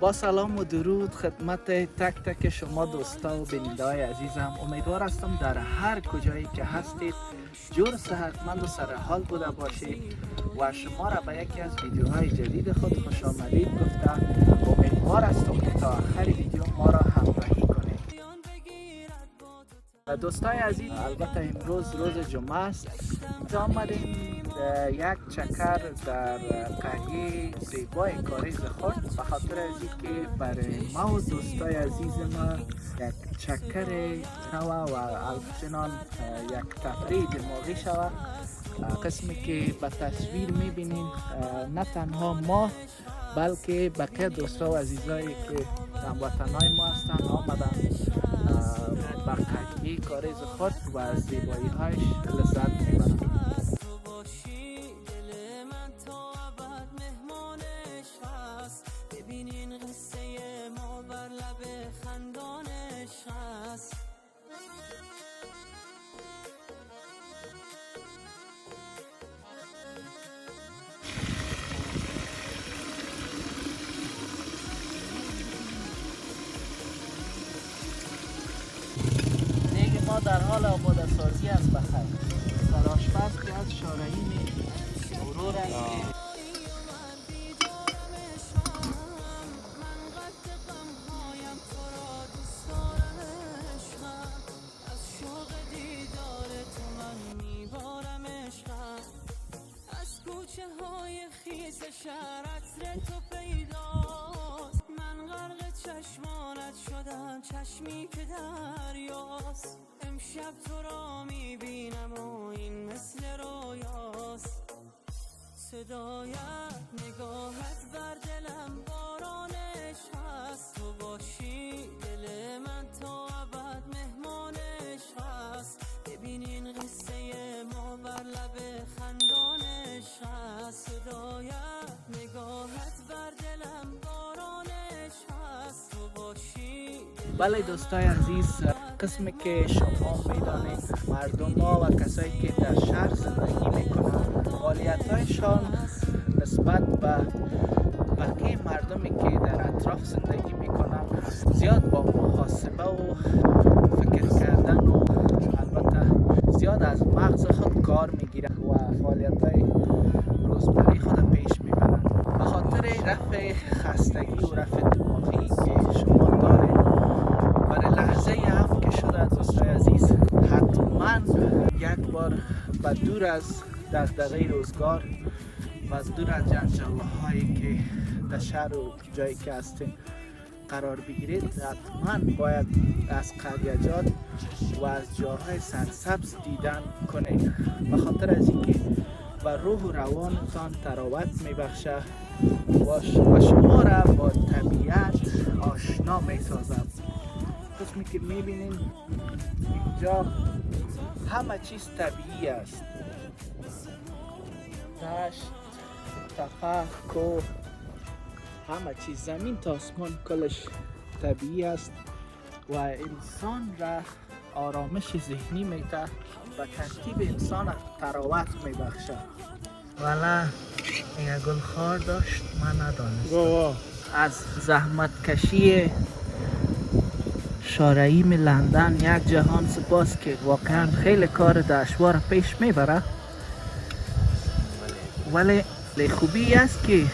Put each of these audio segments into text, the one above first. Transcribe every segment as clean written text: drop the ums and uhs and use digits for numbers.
با سلام و درود خدمت تک تک شما دوستا و بیننده‌های عزیزم. امیدوار هستم در هر کجایی که هستید جور صحتمند و سرحال بوده باشید و شما را به یکی از ویدیوهای جدید خود خوش آمدید گفته امیدوار هستم که تا آخر ویدیو ما را همراهی کنید. دوستای عزیز، البته امروز روز جمعه است. آمدیم یک چکر در قریه زیبای کاریز خورد به خاطر از اینکه برای ما و دوستای عزیز ما یک چکر شوه و همچنان یک تفریح دماغی شوه. قسمی که به تصویر میبینین نه تنها ما بلکه بقیه دوستا و عزیزایی که هموطنهای ما هستند آمدن به قریه کاریز خورد و از زیبایی هایش لذت میبرند. ما در حال آماده سازی است بخیر. در آشپز که از شارعین مرور است که شهر عطر تو پیداست. من غرق چشمانت شدم، چشمی که دریاست. امشب تو را میبینم و این مثل رویاست. صدایت نگاهت بر دلم بارانش هست. تو باشی دل من تا ابد مهمانش هست. ببین این قصه ما بر لب خندانش هست. صدایت نگاهت بر دلم بارانش هست. تو باشی. بله دوستای عزیز، قسمی که شما میدانید مردم ها و کسایی که در شهر زندگی میکنن فعالیت هایشان نسبت به بقیه مردمی که در اطراف زندگی میکنن زیاد با محاسبه و فکر کردن و البته زیاد از مغز خود کار میگیرن و فعالیت های روزمره خود پیش میبرن. به خاطر رفع خستگی و رفع دماغی که شما دارید برای لحظه هم که شده دوستای عزیز حتما یک بار به دور از دغدغه روزگار و دور از جنجال هایی که در شهر و جایی که هستیم قرار بگیرید حتما باید از قریجات و از جاهای سرسبز دیدن کنید به خاطر از اینکه و روح و روانتان تراوت میبخشه و شما را با طبیعت آشنا میسازد. قسمی که میبینین اینجا همه چیز طبیعی است. دشت، تپه، کوه، همه چیز زمین تا آسمان کلش طبیعی است و انسان را آرامش ذهنی میده و ترتیب انسان تراوت میبخشه. والا این گلخوار داشت من ندانستم. از زحمت کشی شارعیم لندن یک جهان سپاس که واقعا خیلی کار دشوار پیش میبره، ولی خوبی است که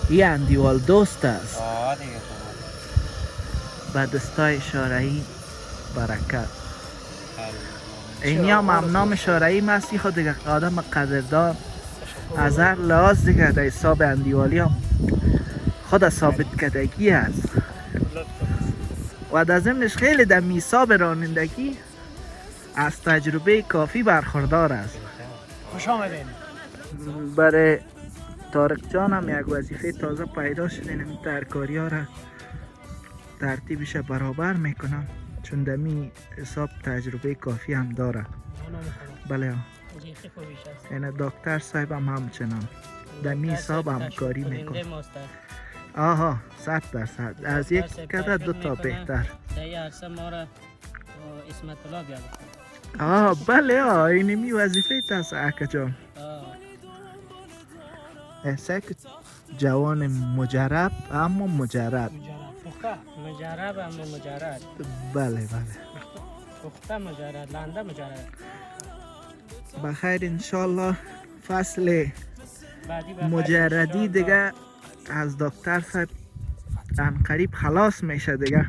این اندیوال دوست است. به دستای شارعی برکت. اینی هم نام شارعی مستی خود دیگه آدم قدردان از هر لحاظ دیگه در حساب اندیوالی هم خود ثابت کردگی است و در ضمنش خیلی در میثاق رانندگی از تجربه کافی برخوردار است. خوش آمدین. برای طارق جان هم یک وظیفه تازه پیدا شده، این ترکاری ها را ترتیبش برابر میکنم چون دمی حساب تجربه کافی هم داره. بله این دکتر صاحب هم همچنان دمی حساب همکاری میکنه. آها 100% از یک کده دو تا بهتر. بله اینمی وظیفه تاست اکا جان. ایسا که جوان مجرب اما مجرد. مجرب اما مجرد. بله بله. پخته مجرد، لنده مجرد. بخیر انشالله فصل بعدی بخیر مجردی انشالله. دیگه از دکتر صاحب قریب خلاص میشه دیگه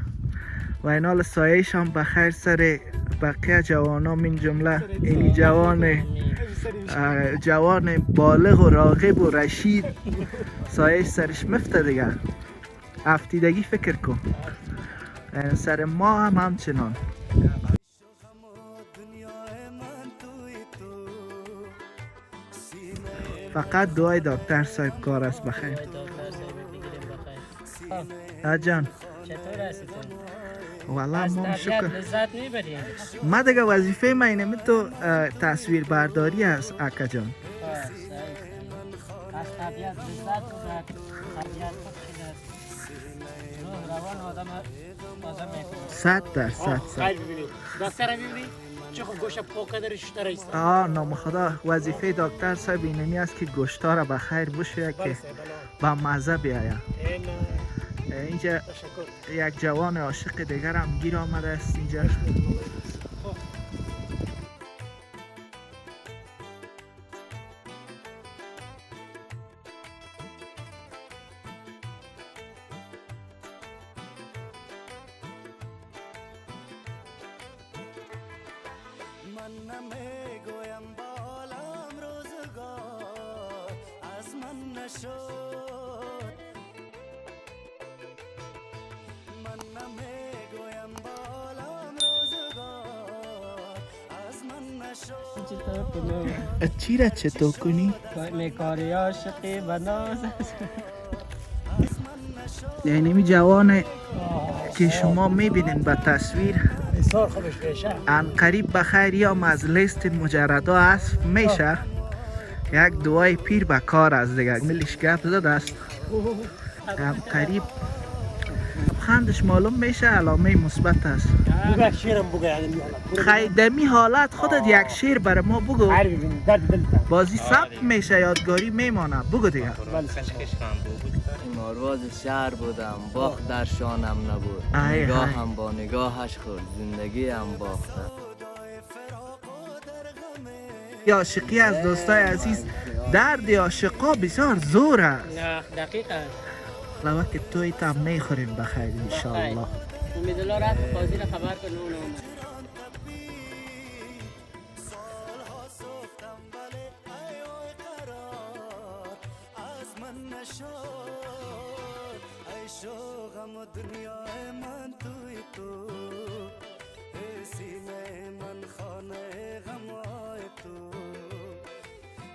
و اینال سایش هم بخیر سر بقیه جوانان من جمله اینی جوان بالغ و راغب و رشید سایش سرش مفته دیگه. افتیدگی فکر کن سر ما هم همچنان. فقط دعای دکتر صاحب کار است. بخیر دکتر صاحب بگیریم بخیر. آجان چطور هستید؟ والله از ما طبیعت شکر. لذت میبریم. ما دیگه وظیفه ما اینه تو تصویر برداری است اکا جان. از طبیعت لذت ببر. طبیعت خود چیز است. روح روان آدم تازه میکنه. 100%. خیلی ببینید دکتر ببینید چه خوب گوشت پاکه درش تریست. نام خدا وظیفه دکتر صاحب اینمی است که گوشتا را بخیر بشه که با مزه بیاید. اینجا یک جوان عاشق دیگر هم گیر آمده است اینجا. من نمیگویم بالام روزگار از من نشد. من نمیگویم بالام روزگار از من نشد. چی را چطور کنی؟ میکاری عاشقی بناز. یعنی می جوانه که شما میبینین به تصویر بسیار خوبش بشه. قریب بخیر یا از لیست مجردا حذف میشه. یک دعای پیر به کار است دیگه. ملیش گپ زد است قریب خندش معلوم میشه علامه مثبت است. بگو شیرم بگو یعنی خیدمی حالت خودت یک شیر برای ما بگو. هر ببین درد دلتم. بازی ثبت میشه یادگاری میمانه. بگو دیگه. مارواز شهر بودم باخت در شانم نبود. ای نگاهم با نگاهش خورد زندگی هم باختم. عاشقی از دوستای عزیز درد عاشقا بسیار زور است. نه دقیقا. لوا که توی تم میخوریم بخیر انشالله. امیدوار رفت قاضی را خبر کنه اون اومد. غم دنیای من توی تو سینه من خانه غمای تو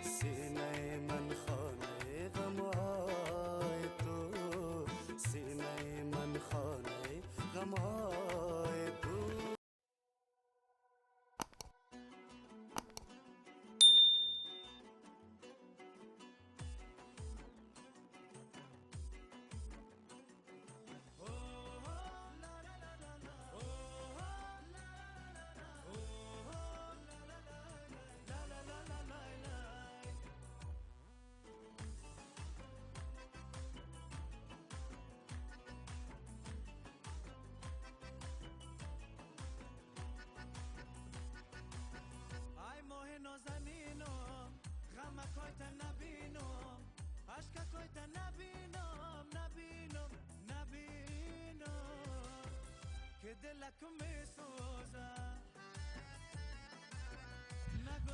سینه من خانه غمای تو سینه من خانه غمای تو.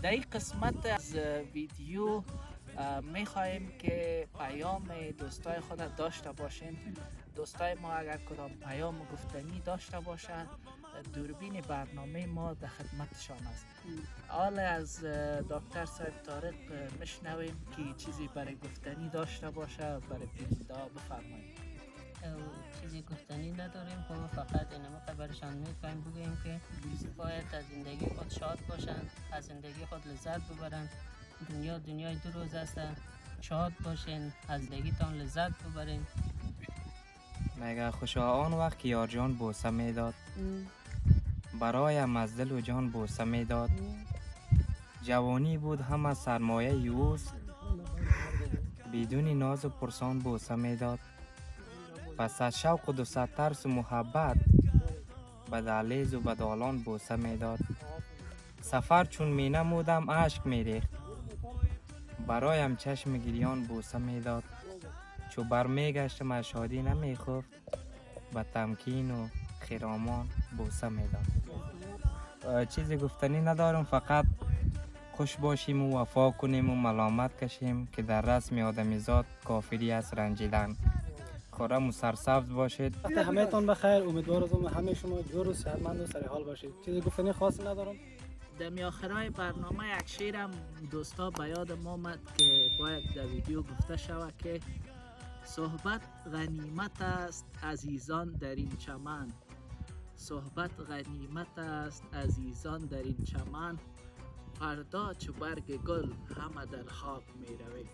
در این قسمت از ویدیو میخواهیم که پیام دوستای خود داشته باشیم. دوستای ما اگر کدام پیام گفتنی داشته باشند دوربین برنامه ما در خدمتشان است. حالا از دکتر صاحب طارق میشنویم که چیزی برای گفتنی داشته باشه برای بیننده بفرمایید. چیزی گفتنی نداریم، خب فقط اینما خبرشان میکنیم بگوییم که باید از زندگی خود شاد باشند، از زندگی خود لذت ببرند. دنیای دو روز است، شاد باشین، از زندگیتان لذت ببرین. مگه خوشا آن وقت که یار جان بوسه میداد برایم از دل و جان بوسه میداد. جوانی بود هم از سرمایه اوست بدون ناز و پرسان بوسه میداد. پس از شوق و دوست ترس و محبت به دهلیز و به دالان بوسه میداد. سفر چون می نمودم اشک می ریخت، برایم چشم گریان بوسه میداد. چو بر می گشتم از شادی نمی خفت، به تمکین و خرامان بوسه میداد. چیزی گفتنی ندارم، فقط خوش باشیم و وفا کنیم و ملامت کشیم که در رسم آدمیزاد کافری است رنجیدن. خورم و سرسبز باشید. وقت همه تان بخیر. امیدوارم همه شما جور و صحتمند و سر حال باشید. چیزی گفتنی خاصی ندارم. در آخرای برنامه یک شیرم دوستا به یاد ما آمد که باید در ویدیو گفته شود که صحبت غنیمت است عزیزان در این چمن. صحبت غنیمت است عزیزان در این چمن. فردا چو برگ گل همه در خواب می روید.